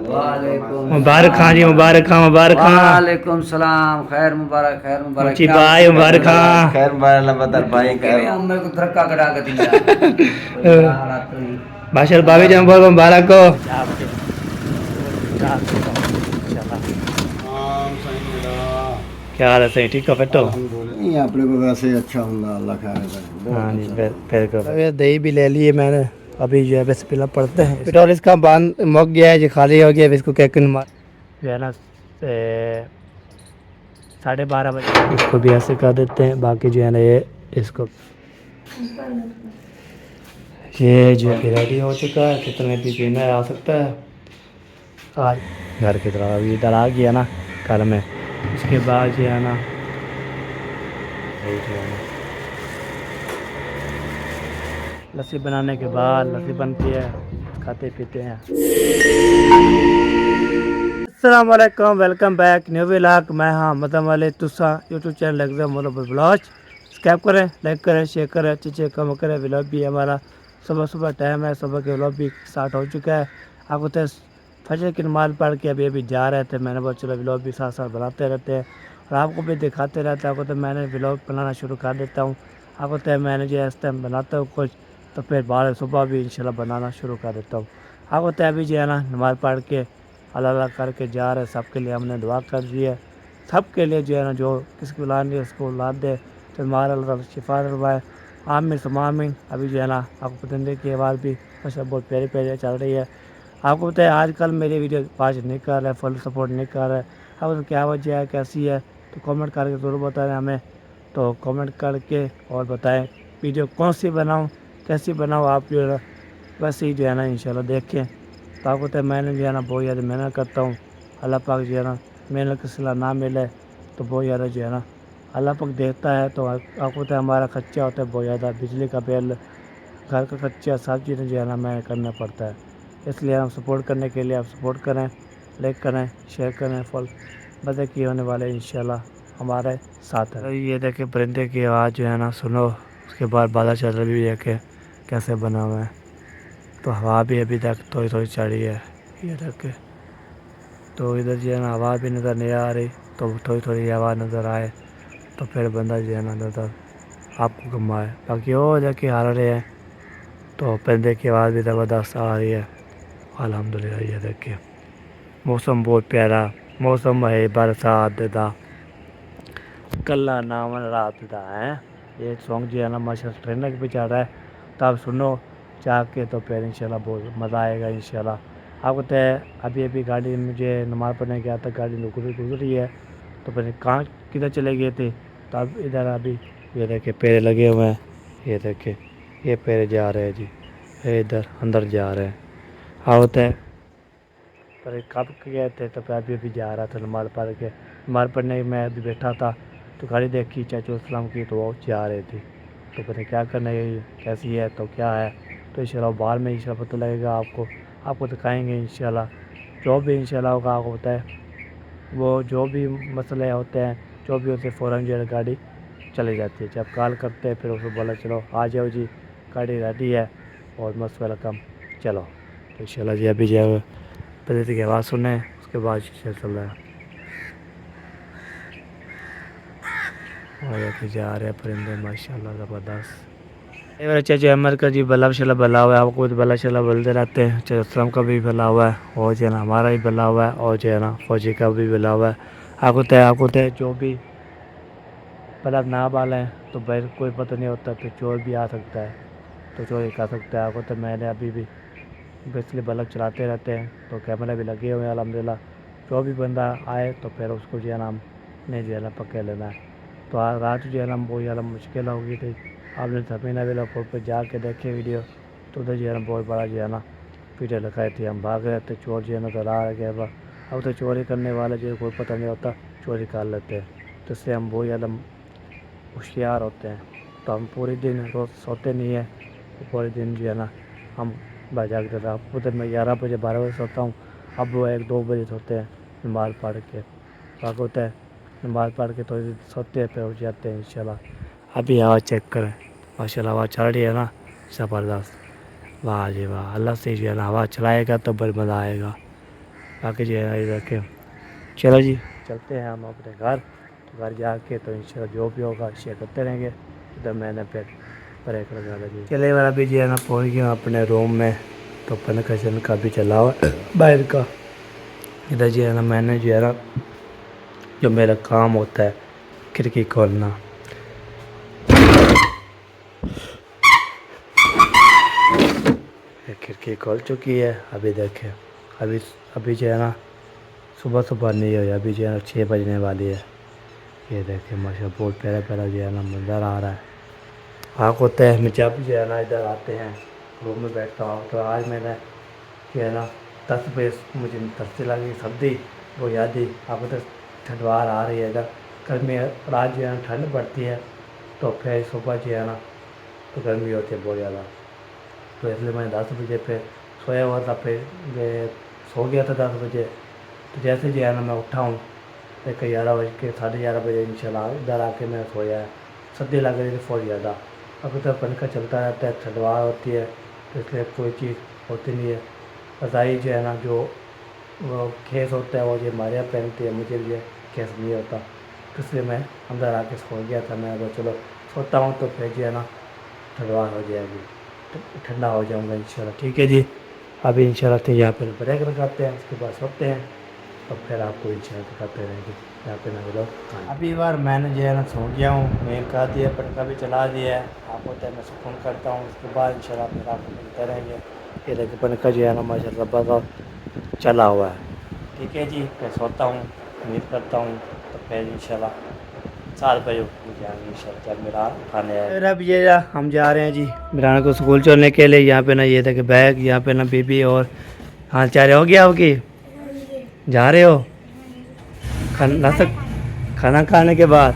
مبارک خان جی، مبارک خان، مبارک خان، وعلیکم السلام، خیر مبارک، خیر مبارک، مچی بھائی مبارک خان، خیر مبارک اللہ بدر بھائی خیر میرے کو دھکا کٹا کے دیا باشر بھابھی جان بہت مبارک ہو. کیا حال ہے صحیح ٹھیک ہو پھر تو؟ نہیں اپنے کو ویسے ہی اچھا ہوں اللہ خیر کرے. ہاں جی بالکل. دہی بھی لے لیے میں نے، ابھی جو ہے بسم اللہ پڑھتے ہیں. پٹرول اس کا باندھ مک گیا ہے جی، خالی ہو گیا. اس کو کیکن مار جو ہے نا 12:30 بجے اس کو بھی ایسے کر دیتے ہیں. باقی جو ہے نا یہ اس کو یہ جو ہے ریڈی ہو چکا ہے. کتنے بھی پینا ہے آ سکتا ہے. آج گھر کی طرح ابھی ادھر آ گیا نا گھر میں. اس کے بعد جو ہے نا لسی بنانے کے بعد لسی بنتی ہے، کھاتے پیتے ہیں. السلام علیکم، ویلکم بیک نیو ولاگ. میں ہاں مدم والے تسا یوٹیوب چینل لگتا بلاگ سبسکرائب کریں، لائک کریں، شیئر کریں، اچھے کم کریں. ولاگ بھی ہمارا صبح ٹائم ہے، صبح کے ولاگ بھی اسٹارٹ ہو چکا ہے. آپ کو فجر کی نماز پڑھ کے ابھی جا رہے تھے. میں نے بہت چلو ولاگ بھی ساتھ بناتے رہتے ہیں اور آپ کو بھی دکھاتے رہتے ہیں. آپ کو تو میں نے ولاگ بنانا شروع کر دیتا ہوں. آپ کو میں نے جو اس ٹائم بناتا ہوں کچھ، تو پھر بعد صبح بھی انشاءاللہ بنانا شروع کر دیتا ہوں. آپ کو ابھی جو ہے نا نماز پڑھ کے اللہ کر کے جا رہے. سب کے لیے ہم نے دعا کر دی ہے. سب کے لیے جو ہے نا جو کس کو لانی ہے اس کو لاد دے تو ہمارا اللہ شفا دلوائے. آمین ثم آمین. ابھی جو ہے نا آپ کو پتندے کی آواز بھی ماشاءاللہ بہت پیاری پیاری چل رہی ہے. آپ کو بتائیں آج کل میری ویڈیو واچ نہیں کر رہے، فل سپورٹ نہیں کر رہے. اب کیا وجہ ہے، کیسی ہے، تو کامنٹ کر کے ضرور بتائیں ہمیں. تو کامنٹ کر کے اور بتائیں ویڈیو کون سی بناؤں، کیسی بناؤں. آپ جو ہے نا بس ہی جو ہے نا انشاءاللہ دیکھیں. تو آپ کو میں نے جو ہے نا بہت زیادہ محنت کرتا ہوں. اللہ پاک جو ہے نا محنت کی صلاح نہ ملے تو بہت زیادہ جو ہے نا اللہ پاک دیتا ہے. تو آپ کو ہمارا خرچہ ہوتا ہے بہت زیادہ، بجلی کا بل، گھر کا خرچہ، سب چیزیں جو ہے نا میں کرنا پڑتا ہے. اس لیے ہم سپورٹ کرنے کے لیے آپ سپورٹ کریں، لائک کریں، شیئر کریں. فل بدے کی ہونے والے انشاءاللہ ہمارے ساتھ ہے. یہ دیکھیں پرندے کی آواز جو ہے نا سنو. اس کے بعد بادل چادر بھی دیکھیں کیسے بنا ہوا ہے. تو ہوا بھی ابھی تک تھوڑی تھوڑی چڑھی ہے. یہ دیکھیں تو ادھر جو ہے نا آواز بھی نظر نہیں آ رہی. تو تھوڑی تھوڑی آواز نظر آئے تو پھر بندہ جو ہے نا نظر آپ کو گھمائے. باقی وہ دیکھیں آ رہے ہیں تو پرندے کی آواز بھی زبردست آ رہی ہے. الحمدللہ. یہ دیکھیں موسم بہت پیارا موسم ہے، برسات دا کلا نام رات دا ہے. یہ سانگ جو ہے نا ماشاءاللہ ٹرینڈ پہ چل رہا ہے. تو آپ سنو چاہ کے تو پھر انشاءاللہ بہت مزہ آئے گا انشاءاللہ. آپ کو ابھی گاڑی مجھے نماز پڑھنے گیا تھا، گاڑی گزری ہے. تو پھر کہاں کدھر چلے گئے تھے. تو اب ادھر ابھی یہ دیکھیں پیڑ لگے ہوئے ہیں. یہ دیکھیں یہ پیڑ جا رہے ہیں جی، ادھر اندر جا رہے ہیں. ہوتا ہے پر کب گئے تھے تو پھر ابھی جا رہا تھا نماز پڑھ کے. نماز پڑھنے میں ابھی بیٹھا تھا تو گاڑی دیکھی چاچو اسلام کی تو وہ جا رہی تھی. تو پتہ کیا کرنا ہے، کیسی ہے تو کیا ہے. تو انشاءاللہ بعد میں انشاءاللہ پتہ لگے گا آپ کو دکھائیں گے انشاءاللہ. جو بھی انشاءاللہ ہوگا آپ کو بتائے. وہ جو بھی مسئلے ہوتے ہیں جو بھی ہوتے فوراً جو ہے گاڑی چلی جاتی ہے. جب کال کرتے ہیں پھر اس کو بولا چلو آ جاؤ جی گاڑی ریڈی ہے اور موسٹ ویلکم چلو. تو انشاءاللہ جی ابھی جو ہے پریندے کی آواز سنیں اس کے بعد چل رہا ہے. اور جا رہے ہیں پرندے ماشاءاللہ زبردست. چاچا احمد کا جی بلا شلا بلا ہوا ہے. آپ کو بلا شلا بلتے رہتے ہیں. چاچا اسلام کا بھی بلا ہوا ہے اور جو ہے نا ہمارا بھی بلا ہوا ہے اور جو ہے نا فوجی کا بھی بلا ہوا ہے. آپ کو جو بھی بلب نہ بالیں تو بھائی کوئی پتہ نہیں ہوتا تو چور بھی آ سکتا ہے تو چوری کر سکتا ہے. آپ کو میں نے ابھی بھی اس لیے بلب چلاتے رہتے ہیں تو کیمرے بھی لگے ہوئے ہیں الحمدللہ. جو بھی بندہ آئے تو پھر اس کو جو ہے نا نہیں جو ہے نا پکڑ لینا ہے. تو رات جو ہے نا بہت زیادہ مشکل ہو گئی تھی. آپ نے زمین ویلا پہ جا کے دیکھے ویڈیو تو ادھر جو ہے نا بہت بڑا جو ہے نا ویڈیو لگائی تھی. ہم بھاگ رہے تھے، چور جو ہے نا نظر آ گیا. اب تو چوری کرنے والے جو کوئی پتہ نہیں ہوتا چوری کر لیتے ہیں. تو اس سے ہم بہت زیادہ ہوشیار ہوتے ہیں. تو ہم پورے دن روز سوتے نہیں ہیں. پورے دن جو ہے نا ہم جاگتے تھے. ادھر میں 11 بجے 12 بجے سوتا ہوں. اب وہ 1-2 بجے سوتے ہیں نماز پڑھ کے. پاک ہوتا ہے نماز پڑھ کے تھوڑی دیر سوتے ہیں پھر اٹھ جاتے ہیں انشاءاللہ. ابھی آواز چیک کریں ماشاءاللہ آواز چل رہی ہے نا زبردست. واہ جی واہ. اللہ سے جو ہے نا آواز چلائے گا تو بڑا مزہ آئے گا. باقی جو ہے ادھر کے چلو جی چلتے ہیں ہم اپنے گھر گھر جا کے تو انشاءاللہ جو بھی ہوگا شیئر کرتے رہیں گے. ادھر میں نے پھر بریک لگا دی. چلے والا بھی جو ہے نا پہنچ گیا اپنے روم میں. تو پنکھن کا بھی چلا ہوا باہر کا. ادھر جو ہے نا میں نے جو ہے نا جو میرا کام ہوتا ہے کھڑکی کھولنا کھڑکی کھول چکی ہے. ابھی دیکھیں ابھی جو ہے نا صبح نہیں ہوئی, ابھی جو ہے نا 6 بجنے والی ہے. یہ دیکھیں ماشاء اللہ بہت پیارا پیارا جو ہے نا منظر آ رہا ہے. آنکھ ہوتا ہے ہمیں جب جو ہے نا ادھر آتے ہیں روم میں بیٹھتا ہوں. تو آج میں نے جو ہے نا 10 بجے مجھے ترسی لگی سردی وہ یادی اب تو ٹھنڈوار آ رہی ہے. ادھر گرمی رات جو ہے نا ٹھنڈ پڑتی ہے تو پھر صبح جو ہے نا تو گرمی ہوتی ہے بہت زیادہ. تو اس لیے میں 10 بجے پہ سویا ہوا تھا. پھر سو گیا تھا 10 بجے. تو جیسے جو ہے نا میں اٹھا ہوں 11 بج کے 11:30 بجے انشاءاللہ ادھر آ کے میں سویا ہے. سردی لگ رہی تھی بہت زیادہ. ابھی تک پنکھا چلتا رہتا ہے, ٹھنڈوار ہوتی ہے تو اس لیے کوئی چیز ہوتی نہیں ہے. رضائی جو ہے نا جو وہ کھیس ہوتا ہے وہ جو ہمارے یہاں پہنتے ہیں, مجھے بھی کھیس نہیں ہوتا. تو اس لیے میں اندر آ کے سو گیا تھا. میں اگر چلو سوتا ہوں تو پھر جو ہے نا ٹھنڈوار ہو جائے گی, ٹھنڈا ہو جاؤں گا انشاءاللہ. ٹھیک ہے جی, ابھی انشاءاللہ تو یہاں پہ بریک لگاتے ہیں, اس کے بعد سوتے ہیں. اور پھر آپ کو انشاءاللہ دکھاتے رہیں گے یہاں پہ نہ لوگ. ابھی بار میں نے جو ہے نا سو گیا ہوں, نیند کر دیا, پنکھا بھی چلا دیا ہے. آپ ہوتا ہے میں سکون کرتا ہوں, اس کے بعد انشاءاللہ پھر آپ کو ملتے رہیں گے. یہ دیکھیں پنکھا جو ہے نا ماشاءاللہ بہت چلا ہوا ہے. ٹھیک ہے جی, پھر سوتا ہوں, نیند کرتا ہوں. تو پھر انشاءاللہ 4 بجے اٹھ جائیں گے انشاءاللہ جب میرا اٹھانے آئے. پھر اب یہ ہم جا رہے ہیں جی میران کو اسکول چھوڑنے کے لیے. یہاں پہ نا یہ دیکھیں بیگ, یہاں پہ نا بی بی اور ہاں چارے ہو گیا آپ کی جا رہے ہو کھانا کھانے کے بعد.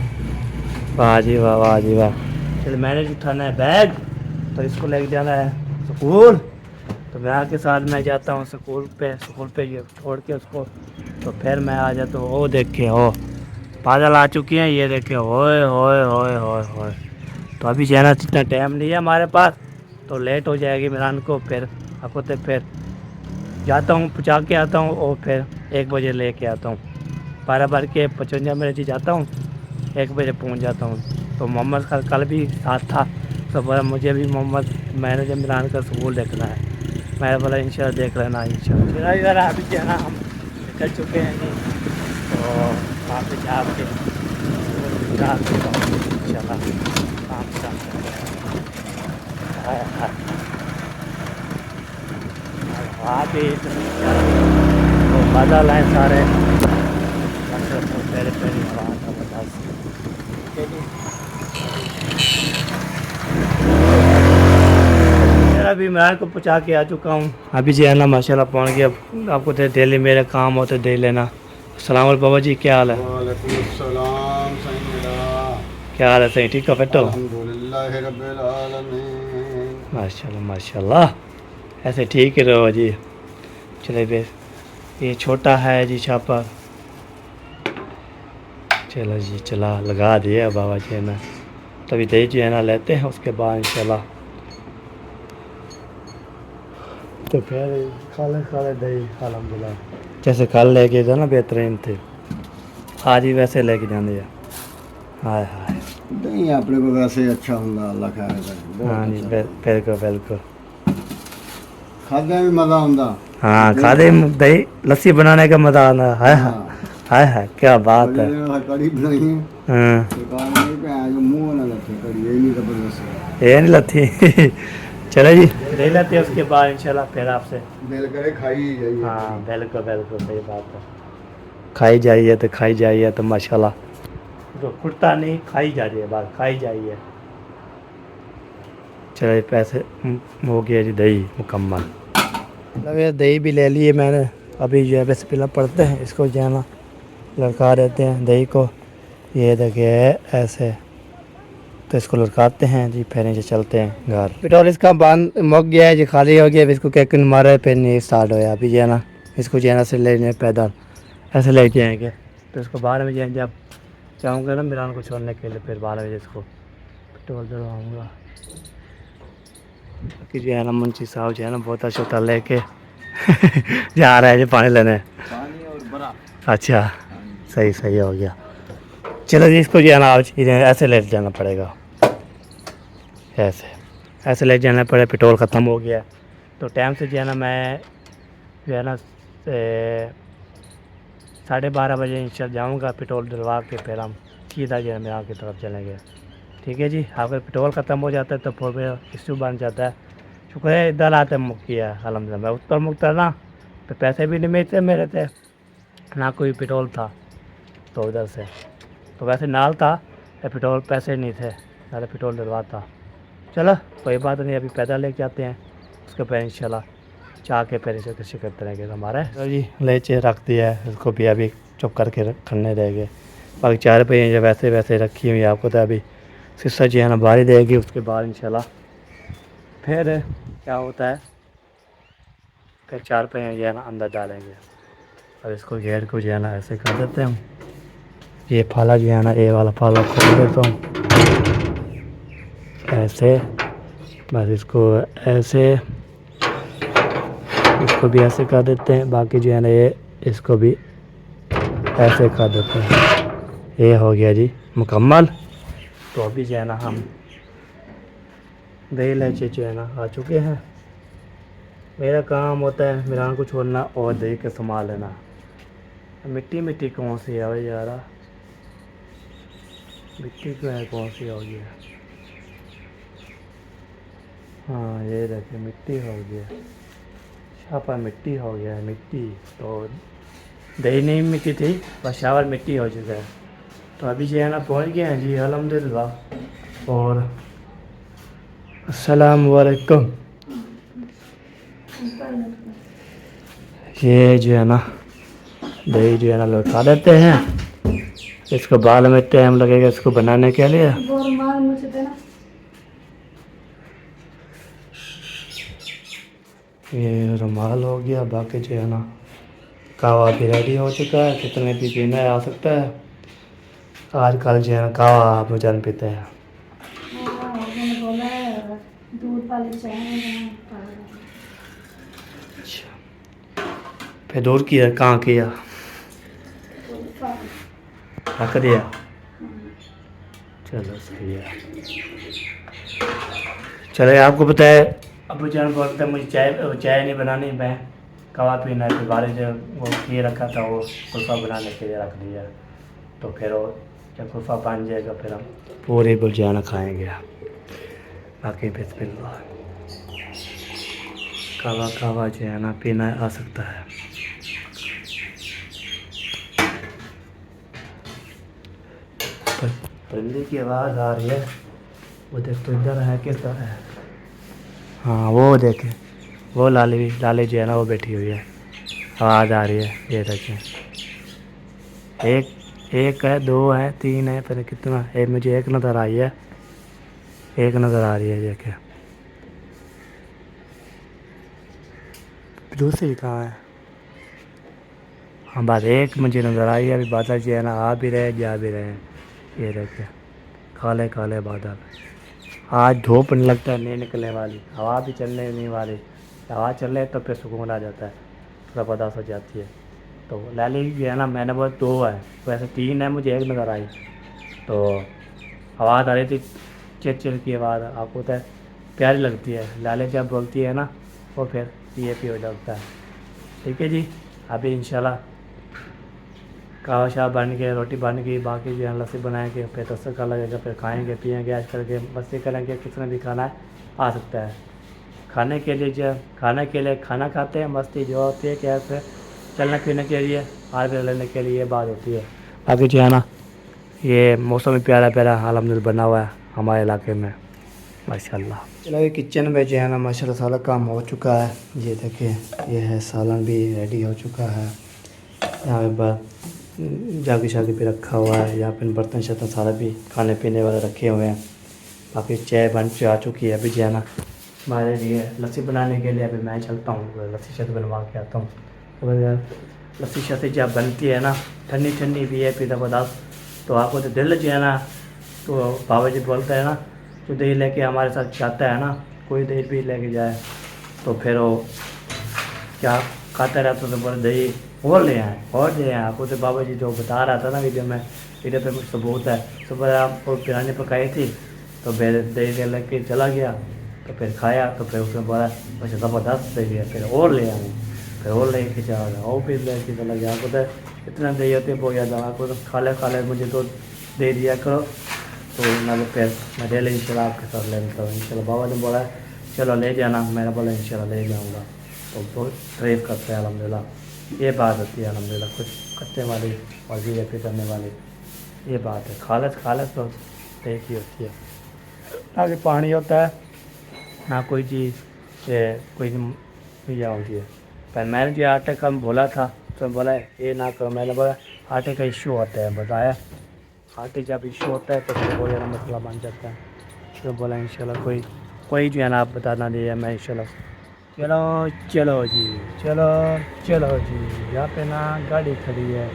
واہ جی واہ, واہ جی واہ. چلے میں نے اٹھانا ہے بیگ تو اس کو لے کے جانا ہے اسکول. تو میں کے ساتھ میں جاتا ہوں اسکول پہ یہ چھوڑ کے اس کو. تو پھر میں آ جاتا ہوں. وہ دیکھے ہو بادل آ چکی ہیں, یہ دیکھے ہوئے ہوئے ہوئے ہوئے ہوئے. تو ابھی جانا اتنا ٹائم نہیں ہے ہمارے پاس, تو لیٹ ہو جائے گی میران کو. پھر آپ کو پھر جاتا ہوں پہنچا کے آتا ہوں اور پھر 1 بجے لے کے آتا ہوں. 12 کے 55 میں جی جاتا ہوں, 1 بجے پہنچ جاتا ہوں. تو محمد کل بھی ساتھ تھا. تو بولا مجھے بھی محمد میں نے جب میران کا سکول دیکھنا ہے. میں بولا انشاءاللہ دیکھ لینا انشاءاللہ. ادھر ابھی جو ہے نا ہم نکل چکے ہیں جی. تو وہاں پہ جا کے انشاءاللہ کام اسٹارٹ کرتے ہیں. وہاں بھی وہ بادل ہیں سارے پیرے پیرے ہوا کا بتاس. ٹھیک ہے جی, ابھی میں کو پہنچا کے آ چکا ہوں. ابھی جو ہے نا ماشاءاللہ پہنچ گیا. آپ کو تو ڈیلی میرے کام ہوتے دے لینا. السلام علیکم بابا جی, کیا حال ہے؟ وعلیکم السلام سیدنا. کیا حال ہے, صحیح ٹھیک ہے بیٹھو. الحمدللہ رب العالمین. ماشاءاللہ ماشاءاللہ, ایسے ٹھیک ہے رہو جی. چلے بے یہ چھوٹا ہے جی چھاپا. چلو جی چلا لگا دیا بابا جی نا. تبھی دہی جو ہے نا لیتے ہیں, اس کے بعد انشاءاللہ تو پھر کھالے دہی الحمدللہ. جیسے کل لے کے جانا بہترین تھے, آج ہی ویسے لے کے جانے. ہائے ہائے, نہیں اپنے کو ویسے اچھا ہوں اللہ خیر کرے. ہاں جی بالکل بالکل. کھانے بھی مزہ ہوں. ہاں کھادے دہی لسی بنانے کا مزہ آنا. ہائے ہائے ہائے کیا بات ہے. کڑی بنائی ہاں منہ نہ لگے کڑی, یہ نہیں زبردست یہ نہیں لتی. چلو جی دے لیتے ہیں, اس کے بعد انشاءاللہ پھر آپ سے دل کرے کھائی جائیے. ہاں بالکل بالکل صحیح بات ہے. کھائی جائیے تو ماشاءاللہ جو کھٹتا نہیں, کھائی جائیے بات کھائی جائیے. چلے پیسے ہو گیا جی دہی مکمل. دہی بھی لے لیے میں نے. ابھی جو ہے بس پہلے پڑھتے ہیں اس کو جو ہے نا لڑکا دیتے ہیں دہی کو. یہ دیکھیے ایسے تو اس کو لڑکاتے ہیں جی. پھر نیچے چلتے ہیں گھر. پیٹرول اس کا باندھ مک گیا ہے جی, خالی ہو گیا. اب اس کو کیکن مارے پھر نہیں اسٹارٹ ہوا. ابھی جو ہے نا اس کو جو ہے نا سے لے جائیں پیدل ایسے لے کے آئیں گے. تو اس کو 12 بجے جائیں جب جاؤں گا نا میران کو چھوڑنے کے لیے, پھر 12 بجے اس کو پیٹرول ڈلواؤں گا. باقی جو ہے نا منشی صاحب جو ہے نا بہت اچھا لے کے جا رہا ہے جی پانی لینے. پانی اور برا. اچھا صحیح صحیح ہو گیا. چلو جی اس کو جو ہے نا ایسے لے جانا پڑے گا, ایسے لے جانا پڑے. پٹرول ختم ہو گیا تو ٹائم سے جو ہے نا میں جو ہے نا 12:30 بجے انشاء جاؤں گا. پٹرول ڈلوا کے پھر ہم سیدھا جو ہے میرا کی طرف چلیں گے. ٹھیک ہے جی. اگر پٹرول ختم ہو جاتا ہے تو پھر ایشو بن جاتا ہے. شکر ہے ادھر آتے مکی ہے الحمد للہ. میں اتر مکتا نا تو پیسے بھی نہیں ملتے میرے تھے, نہ کوئی پٹرول تھا تو ادھر سے تو ویسے نال تھا پٹرول, پیسے نہیں تھے نہ پٹرول ڈلواتا. چلو کوئی بات نہیں, ابھی پیدل لے کے آتے ہیں اس کے پہ انشاءاللہ چاہ کے پھر اسے کسی کرتے رہیں گے. ہمارے جی لیچے رکھ دیا ہے, اس کو بھی ابھی چپ کر کے کرنے رہ گئے. باقی 4 روپے جو ویسے رکھی ہوئی آپ کو تو ابھی سسٹر جو ہے نا باری دے گی. اس کے بعد انشاءاللہ پھر کیا ہوتا ہے, پھر 4 روپے جو ہے نا اندر ڈالیں گے. اور اس کو گیٹ کو جو ہے نا ایسے کر دیتے ہیں ہم. یہ پھالا جو ہے نا یہ والا پھالا کھول دیتا ہوں ایسے, بس اس کو ایسے, اس کو بھی ایسے کر دیتے ہیں. باقی جو ہے نا یہ اس کو بھی ایسے کر دیتے ہیں. یہ ہو گیا جی مکمل. تو ابھی جو ہے نا ہم دہی لیچے جو ہے نا آ چکے ہیں. میرا کام ہوتا ہے میران کو چھوڑنا اور دہی کے سنبھال لینا. مٹی کون سی ہے بھائی یار, مٹی کیوں ہے کون سی ہو گیا. ہاں یہ دیکھیں مٹی ہو گیا, شاپا مٹی ہو گیا ہے. مٹی تو دہی نہیں مٹی تھی, بس شاور مٹی ہو چکا ہے. تو ابھی جو ہے نا پہنچ گئے ہیں جی الحمدللہ. اور السلام علیکم. یہ جو ہے نا دہی جو ہے نا لوٹا دیتے ہیں. اس کو بعد میں ٹائم لگے گا اس کو بنانے کے لیے. یہ رومال ہو گیا. باقی جو ہے نا کہوا بھی ریڈی ہو چکا ہے. کتنے بھی پینا ہے آ سکتا ہے. آج کل جو ہے نا کہوا آپ جان پیتے ہیں. پھر دور کیا کہاں کیا رکھ دیا. چلو صحیح ہے. چلے آپ کو پتہ ہے ابو جان بولتے ہیں مجھے چائے نہیں بنانی, میں کہوا پینا ہے. پھر بارش وہ کیے رکھا تھا وہ کلفہ بنانے کے لیے رکھ دیا. تو پھر وہ جب کلفہ بن جائے گا پھر ہم پورے بلجانا کھائیں گے. باقی بسم اللہ. کہوا جو ہے نا پینا آ سکتا ہے. پرندے کی آواز آ رہی ہے. وہ دیکھ تو ادھر ہے کس طرح ہے. ہاں وہ دیکھیں وہ لالی جو ہے نا وہ بیٹھی ہوئی ہے. آواز آ رہی ہے. یہ دیکھیں ایک ہے, 2 ہے, 3 ہے, پھر کتنا ہے. مجھے ایک نظر آئی ہے, ایک نظر آ رہی ہے. دیکھیں دوسری کہاں ہے. ہاں بس ایک مجھے نظر آئی ہے. ابھی بادل جو ہے نا آ بھی رہے جا بھی رہے ہیں. یہ دیکھیں کالے کالے بادل. آج دھوپ نہیں لگتا ہے نہیں نکلنے والی. ہوا بھی چلنے نہیں والی. ہوا چلے تو پھر سکون آ جاتا ہے, تھوڑا بداس ہو جاتی ہے. تو لالی جو ہے نا میں نے بہت 2 ہے, ویسے 3 ہے, مجھے ایک نظر آئی. تو آواز آ رہی تھی چل کی آواز. آپ کو تو پیاری لگتی ہے لالے جب بولتی ہے نا وہ پھر پی ہو جاتا ہے. ٹھیک ہے جی. ابھی انشاءاللہ کہوا شاہ بن کے روٹی بن گئی. باقی جو ہے لسی بنائیں گے, پھر تصکا لگے گا, پھر کھائیں گے پیئیں گے. آج کر کے مستی کریں گے. کس نے بھی کھانا ہے آ سکتا ہے. کھانے کے لیے کھانا کھاتے ہیں. مستی جو ہوتی ہے کہ ایسے چلنے پھرنے کے لیے ہار پھر لینے کے لیے بات ہوتی ہے. باقی جو ہے نا یہ موسم بھی پیارا الحمدللہ بنا ہوا ہے ہمارے علاقے میں ماشاء اللہ. چلو یہ کچن میں جو ہے نا ماشاء اللہ سارا کام ہو چکا ہے. یہ دیکھیں یہ ہے سالن بھی ریڈی ہو چکا ہے. یہاں پہ جاگی شاگی پہ رکھا ہوا ہے. یہاں پہ برتن شرتن سارا بھی کھانے پینے والے رکھے ہوئے ہیں. باقی چائے بن کے آ چکی ہے. ابھی جو ہے نا ہمارے لیے لسی بنانے کے لیے ابھی میں چلتا ہوں, لسی شت بنوا کے آتا ہوں. تو لسی شت جب بنتی ہے نا ٹھنڈی بھی ہے پھر زبردست. تو آپ کو تو دل جو ہے نا تو بابا جی بولتا ہے نا جو دہی لے کے ہمارے ساتھ جاتا ہے نا, کوئی دہی بھی لے کے جائے تو پھر وہ کیا کھاتا رہتا تو بولے دہی اور لے آئے آپ کو. تو بابا جی جو بتا رہا تھا نا ویڈیو میں، ویڈیو پہ کچھ ثبوت ہے. صبح آپ کو بریانی پکائی تھی تو پھر دہی لے کے چلا گیا، تو پھر کھایا تو پھر اس نے بولا اچھا زبردست دہی ہے، پھر اور لے آئے، پھر اور لے کے چلا گیا، اور پھر لے کے چلا گیا. آپ کو تو اتنا دہی ہوتے بہت زیادہ، آپ کو تو کھا لے مجھے تو دے دیا کرو. تو میں پھر میں ڈیلی ان شاء اللہ آپ کے ساتھ لے لیتا ہوں ان شاء اللہ. بابا نے بولا چلو لے جانا، میں نے بولا ان شاء اللہ لے جاؤں گا. تو بہت تعریف کرتے ہیں الحمد للہ. یہ بات ہوتی ہے الحمد للہ، کچھ کرنے والی اور بھی کرنے والی، یہ بات ہے. خالص تو ایک ہی ہوتی ہے، نہ کہ پانی ہوتا ہے نہ کوئی چیز کوئی یہ ہوتی ہے. پر میں نے جو آٹے کا بولا تھا تو بولا یہ نہ کرو، میں نے بولا آٹے کا ایشو ہوتا ہے، بتایا آٹے جب ایشو ہوتا ہے تو پھر بہت زیادہ مسئلہ بن جاتا ہے. تو بولا ان شاء اللہ کوئی جو ہے نا آپ بتانا دیا میں ان شاء اللہ. چلو جی یہاں پہ نا گاڑی کھڑی ہے.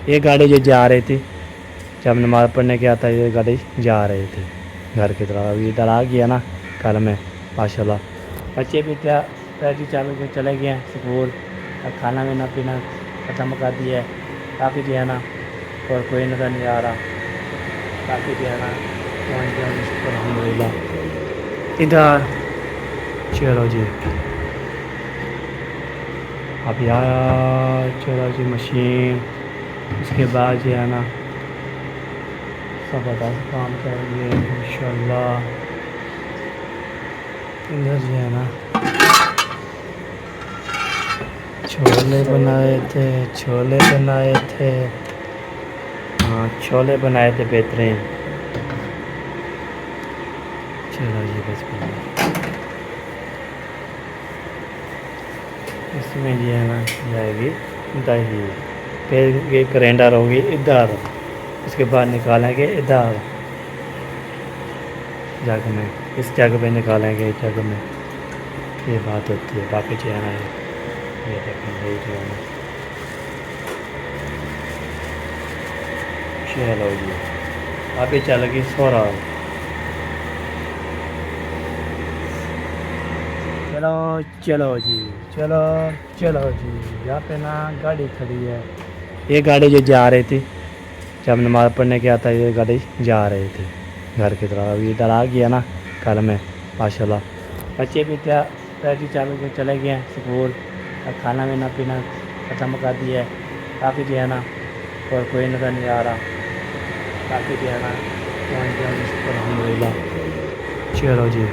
یہ گاڑی جو جا رہی تھی جب نماز پڑھنے گیا تھا، یہ گاڑی جا رہی تھی گھر کی طرف. ابھی ادھر آ گیا نا کل میں ماشاء اللہ. بچے بھی پیٹی چالو کے چلے گئے ہیں اسکول، کھانا پینا ختم کر دیا ہے. باقی جو ہے نا اور کوئی نظر نہیں آ رہا. باقی جو ہے نا الحمد للہ ادھر. چلو جی ابھی آیا، چلو جی مشین. اس کے بعد جو ہے نا زبردست کام کریں گے انشاءاللہ. ادھر جو ہے نا چھولے بنائے تھے ہاں چھولے بنائے تھے بہترین. چلو جی بس اس میں جو ہے نا جائے گی دہی، پھر یہ کرینڈر ہوگی ادھر، اس کے بعد نکالیں گے ادھر جگ میں، اس جگ پہ نکالیں گے اس جگ میں. یہ بات ہوتی ہے. باقی جو ہے نا یہ دیکھیں دہی جو ہے نا. چلو جی ابھی چل گئی سورا. چلو جی یہاں پہ نا گاڑی کھڑی ہے. یہ گاڑی جو جا رہی تھی جب نماز پڑھنے گیا تھا، یہ گاڑی جا رہی تھی گھر کی طرف. ابھی ادھر آ گیا نا کل میں ماشاء اللہ. بچے بھی پیٹی چالو کے چلے گئے ہیں اسکول، کھانا پینا ختم کر دیا ہے. باقی جو ہے نا اور کوئی نظر نہیں آ رہا. باقی جو ہے نا الحمد للہ. چلو جی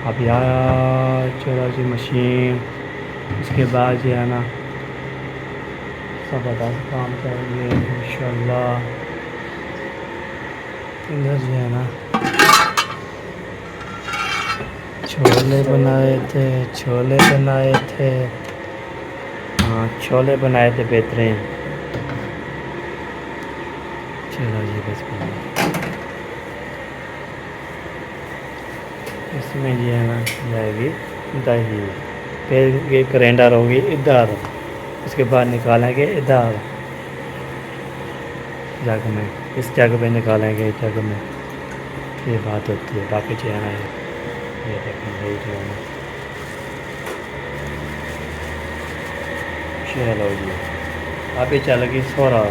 ابھی آیا، چلو جی مشین. اس کے بعد جو ہے نا زبردست کام کریں گے انشاءاللہ. ادھر جو ہے نا چھولے بنائے تھے ہاں چھولے بنائے تھے بہترین. چلو جی بس اس میں جو ہے نا جائے گی دہی، پھر یہ کرینڈر ہوگی ادھر، اس کے بعد نکالیں گے ادھر جگ میں، اس جگ پہ نکالیں گے اس جگ میں. یہ بات ہوتی ہے. باقی جو ہے نا یہ دیکھیں دہی جو ہے نا. چلو جی ابھی چل گئی سورا.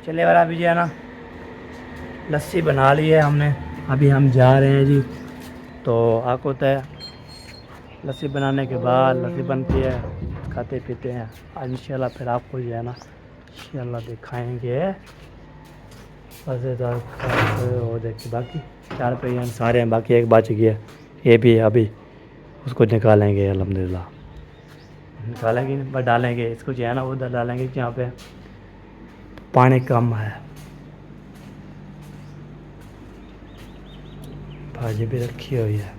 چلے والا ابھی جو ہے نا لسی بنا لی ہے ہم نے. ابھی ہم جا رہے ہیں جی. تو آپ کو ہے لسی بنانے کے بعد لسی بنتی ہے، کھاتے پیتے ہیں انشاءاللہ. پھر آپ کو جو ہے نا انشاءاللہ دکھائیں گے مزیدار. وہ دیکھیں باقی 4 پہ سارے ہیں، باقی ایک بچ گیا، یہ بھی ابھی اس کو نکالیں گے الحمدللہ. نکالیں گے بس ڈالیں گے اس کو جو ہے نا ادھر ڈالیں گے جہاں پہ پانی کم ہے. بھاجی بھی رکھی ہوئی ہے.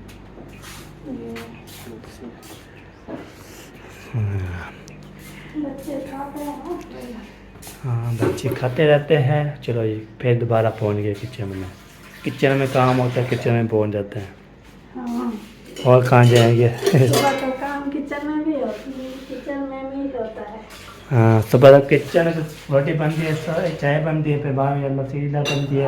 ہاں بچے کھاتے رہتے ہیں. چلو جی پھر دوبارہ پہنچ گئے کچن میں کام ہوتا ہے، کچن میں پہنچ جاتے ہیں. اور کہاں جائیں گے؟ ہاں صبح تک کچن روٹی بنتی ہے، چائے بنتی ہے، پھر بعد میں لسی بنتی ہے.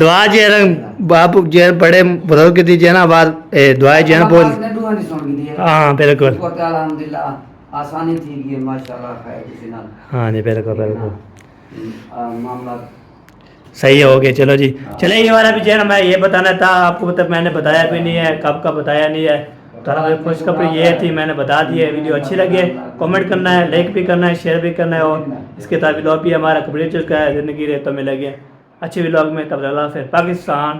دعا جو ہے نا باپ جو ہے بڑے بزرگ کی دیجیے نا بعد دعائیں جو ہے نا بول دعا نہیں سن گئی ہے ہاں بالکل کو تعالی الحمدللہ آسانی تھی گئی ہے ماشاءاللہ خیر کسی نال ہاں جی بالکل بالکل معاملہ صحیح ہو گیا. چلو جی چلے یہ والا بھی جو ہے نا میں یہ بتانا تھا آپ کو، مطلب میں نے بتایا بھی نہیں ہے کب کا بتایا نہیں ہے. تو خوشخبری یہ تھی میں نے بتا دی ہے. ویڈیو اچھی لگے کامنٹ کرنا ہے، لائک بھی کرنا ہے، شیئر بھی کرنا ہے. اور اس کے ساتھ ولاگ بھی ہمارا کمپلیٹ چکا ہے. زندگی ریتوں میں لگے اچھے ولاگ میں. تب اللہ حافظ. پاکستان.